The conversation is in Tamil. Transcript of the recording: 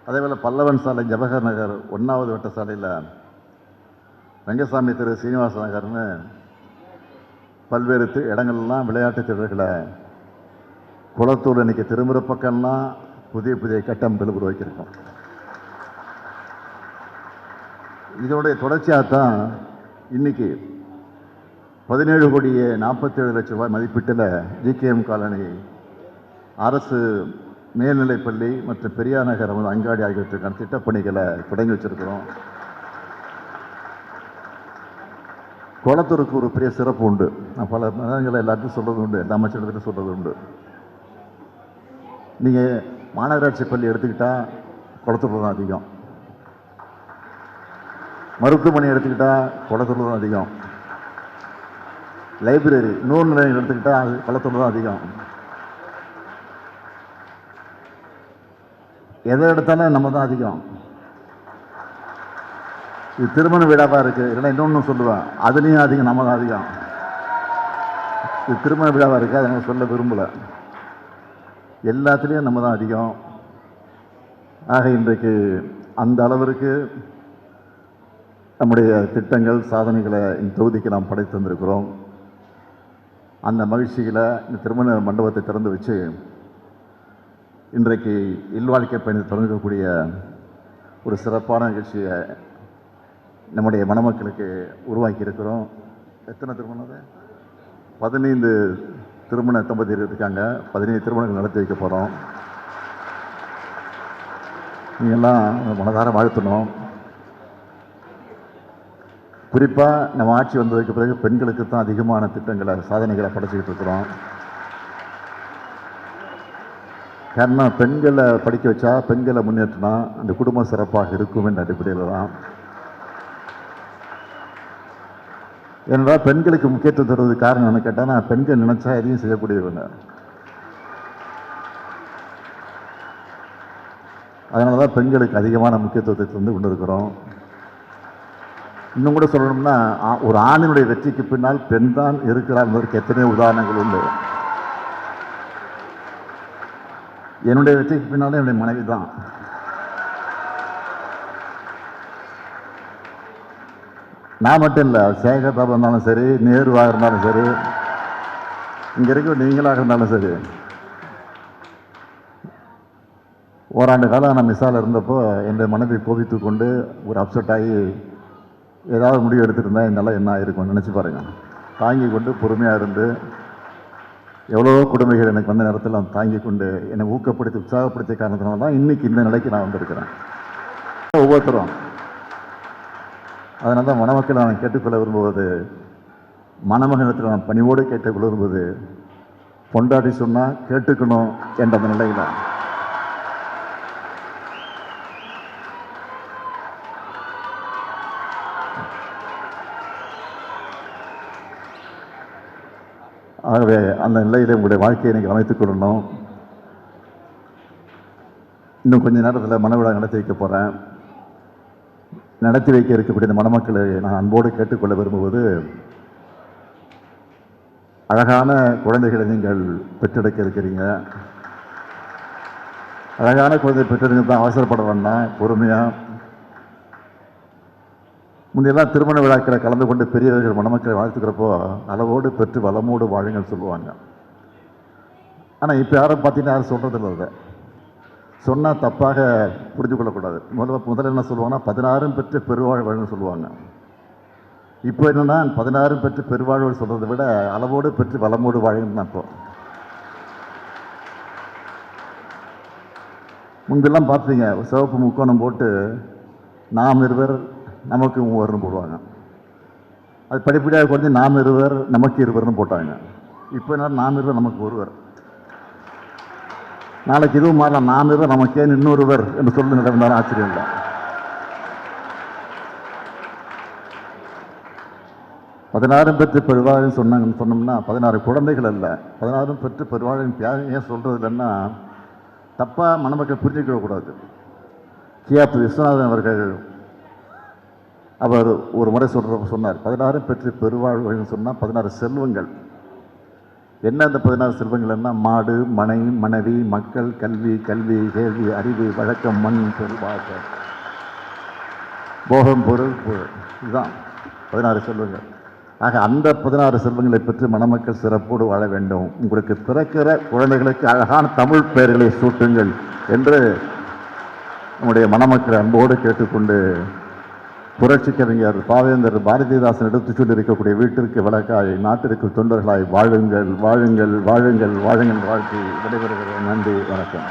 அதேபோல் பல்லவன் சாலை ஜவஹர் நகர் 1வது வட்ட சாலையில் ரங்கசாமி திரு சீனிவாச நகர்னு பல்வேறு இடங்கள்லாம் விளையாட்டு திடல்களை குளத்தூர் இன்னைக்கு திரும்புகிற பக்கம்லாம் புதிய புதிய கட்டமைப்புகள் உருவாக்கியிருக்கோம். இதோடைய தொடர்ச்சியாக தான் இன்னைக்கு 17,47,00,000 மதிப்பீட்டில் ஜிகேஎம் காலனி அரசு மேல்நிலைப்பள்ளி மற்றும் பெரியார் நகர் அங்காடி ஆகியவற்றுக்கான திட்டப்பணிகளை தொடங்கி வச்சிருக்கிறோம். குளத்தூருக்கு ஒரு பெரிய சிறப்பு உண்டு. நான் பல மதங்களை எல்லாத்தையும் சொல்கிறது உண்டு, எல்லா அமைச்சர்கிட்டையும் சொல்கிறது உண்டு. நீங்கள் மாநகராட்சி பள்ளி எடுத்துக்கிட்டால் குளத்தூர் தான் அதிகம், மருத்துவமனை எடுத்துக்கிட்டால் குளத்தூர் தான் அதிகம், லைப்ரரி நூல் நிலையம் எடுத்துக்கிட்டால் அது குளத்தூர் தான் அதிகம். எதை எடுத்தாலும் நம்ம தான் அதிகம். இது திருமண வீடாக இருக்குது. இல்லைன்னா இன்னொன்று சொல்லுவேன், அதுலேயும் அதிகம் நம்ம தான் அதிகம். இது திருமண வீடாக இருக்குது, அதை நம்ம சொல்ல விரும்பலை. எல்லாத்துலேயும் நம்ம தான் அதிகம். ஆக இன்றைக்கு அந்த அளவிற்கு நம்முடைய திட்டங்கள் சாதனைகளை இந்த தொகுதிக்கு நாம் படைத்து வந்திருக்கிறோம். அந்த மகிழ்ச்சியில் இந்த திருமண மண்டபத்தை திறந்து வச்சு இன்றைக்கு இல்வாழ்க்கை பயணத்தை தொடங்கக்கூடிய ஒரு சிறப்பான நிகழ்ச்சியை நம்முடைய மணமக்களுக்கு உருவாக்கி இருக்கிறோம். எத்தனை திருமணம்? 15 திருமண தம்பதியர் இருக்காங்க. 15 திருமணங்கள் நடத்தி வைக்க போகிறோம். நீங்கள்லாம் மனதார வாழ்த்தணும். குறிப்பாக நம்ம ஆட்சி வந்ததுக்கு பிறகு பெண்களுக்கு தான் அதிகமான திட்டங்களை சாதனைகளை படைச்சிக்கிட்டு இருக்கிறோம். காரணம், பெண்களை படிக்க வச்சா, பெண்களை முன்னேற்றினா அந்த குடும்பம் சிறப்பாக இருக்கும் என்ற அடிப்படையில் தான். ஏனென்றால் பெண்களுக்கு முக்கியத்துவம் தருவது காரணம் என்ன கேட்டால், நான் பெண்கள் நினைச்சா எதையும் செய்யக்கூடியவங்க. அதனால தான் பெண்களுக்கு அதிகமான முக்கியத்துவத்தை தந்து கொண்டு இருக்கிறோம். இன்னும் கூட சொல்லணும்னா, ஒரு ஆணினுடைய வெற்றிக்கு பின்னால் பெண் தான் இருக்கிறார் என்பதற்கு எத்தனையோ உதாரணங்கள் உண்டு. என்னுடைய வெற்றிக்கு பின்னாலே என்னுடைய மனைவி தான். நான் மட்டும் இல்லை, சேகர் பாபா இருந்தாலும் சரி, நேருவாக இருந்தாலும் சரி, இங்கே இருக்க நீங்களாக இருந்தாலும் சரி. ஓராண்டு காலம் நான் மிஸ்ஸால் இருந்தப்போ என்னுடைய மனைவி கோபித்து கொண்டு ஒரு அப்செட் ஆகி ஏதாவது முடிவு எடுத்துருந்தா என்னால் என்ன ஆயிருக்கும்னு நினச்சி பாருங்கள். தாங்கி கொண்டு பொறுமையாக இருந்து எவ்வளோ கொடுமைகள் எனக்கு வந்த நேரத்தில் நான் தாங்கி கொண்டு என்னை ஊக்கப்படுத்தி உற்சாகப்படுத்திய காரணத்தினால தான் இன்றைக்கி இந்த நிலைக்கு நான் வந்திருக்கிறேன். ஒவ்வொருத்தரும் அதனால தான் மணமக்களை நான் கேட்டுக்கொள்ள விரும்புவது, மணமகனத்தில் நான் பணிவோடு கேட்டுக்கொள்ள விரும்புவது, பொண்டாட்டி சொன்னால் கேட்டுக்கணும் என்ற அந்த நிலையில் ஆகவே அந்த நிலையில் உங்களுடைய வாழ்க்கையை நீங்கள் அமைத்துக் கொள்ளணும். இன்னும் கொஞ்சம் நேரத்தில் மணவிழா நடத்தி வைக்க போகிறேன். நடத்தி வைக்க இருக்கக்கூடிய இந்த மணமக்களை நான் அன்போடு கேட்டுக்கொள்ள விரும்புவது, அழகான குழந்தைகளை நீங்கள் பெற்றெடுக்க இருக்கிறீங்க. அழகான குழந்தை பெற்றெடுக்க தான் அவசரப்பட வேண்டாம், பொறுமையாக. முன்னெல்லாம் திருமண விழாக்களை கலந்து கொண்டு பெரியவர்கள் மணமக்களை வாழ்த்துக்கிறப்போ அளவோடு பெற்று வளமோடு வாழுங்கள் சொல்லுவாங்க. ஆனால் இப்போ யாரும் பார்த்தீங்கன்னா யாரும் சொல்கிறதில்ல. அதை சொன்னால் தப்பாக புரிஞ்சு கொள்ளக்கூடாது. முதல்ல என்ன சொல்லுவாங்கன்னா, 16 பெற்று பெருவாழ்வுன்னு சொல்லுவாங்க. இப்போ என்னென்னா, 16 பெற்று பெருவாழ்வு சொல்கிறத விட அளவோடு பெற்று வளமோடு வாழுங்கன்னு தான். இப்போ முன்பெல்லாம் பார்த்தீங்க, சிவப்பு முக்கோணம் போட்டு நாம் இருவர் நமக்கு மூவர்னு போடுவாங்க. அது படிப்படியாக குறைஞ்சி நாம் இருவர் நமக்கு இருவர்னு போட்டாங்க. இப்போ என்ன, நாம் இருவர் நமக்கு ஒருவர். நாளைக்கு இதுவும் மாறலாம், நாம் இருவர் நமக்கே இன்னொருவர் என்று சொல்லி நடந்தாலும் ஆச்சரியம் இல்லை. பதினாறும் பெற்று பெருவாழ்வு சொன்னோம்னா 16 குழந்தைகள் அல்ல, 16 பெற்று பெருவாழ்வின் தியாகம் ஏன் சொல்கிறது இல்லைன்னா, தப்பாக மணமக்கள் புரிஞ்சுக்கக்கூடாது. கியாப்பு விஸ்வநாதன் அவர்கள் அவர் ஒரு முறை சொன்னார், 16 பெற்று பெருவாழ்வுன்னு சொன்னால் 16 செல்வங்கள். என்ன அந்த 16 செல்வங்கள்னா மாடு, மனை, மனைவி, மக்கள், கல்வி, கேள்வி, அறிவு, வழக்கம், மண், செல்வாக்கு, போகம், பொருள், புகழ். இதுதான் 16 செல்வங்கள். ஆக அந்த 16 செல்வங்களை பெற்று மணமக்கள் சிறப்போடு வாழ வேண்டும். உங்களுக்கு பிறக்கிற குழந்தைகளுக்கு அழகான தமிழ் பெயர்களை சூட்டுங்கள் என்று நம்முடைய மணமக்களை அன்போடு கேட்டுக்கொண்டு, புரட்சி கவிஞர் பாவேந்தர் பாரதிதாசன் எடுத்துச் சொல்லியிருக்கக்கூடிய வீட்டிற்கு விளக்காய் நாட்டிற்கு தொண்டர்களாய் வாழுங்கள், வாழுங்கள், வாழுங்கள், வாழுங்கள் வாழ்க்கை விடைபெறுகிறேன். நன்றி, வணக்கம்.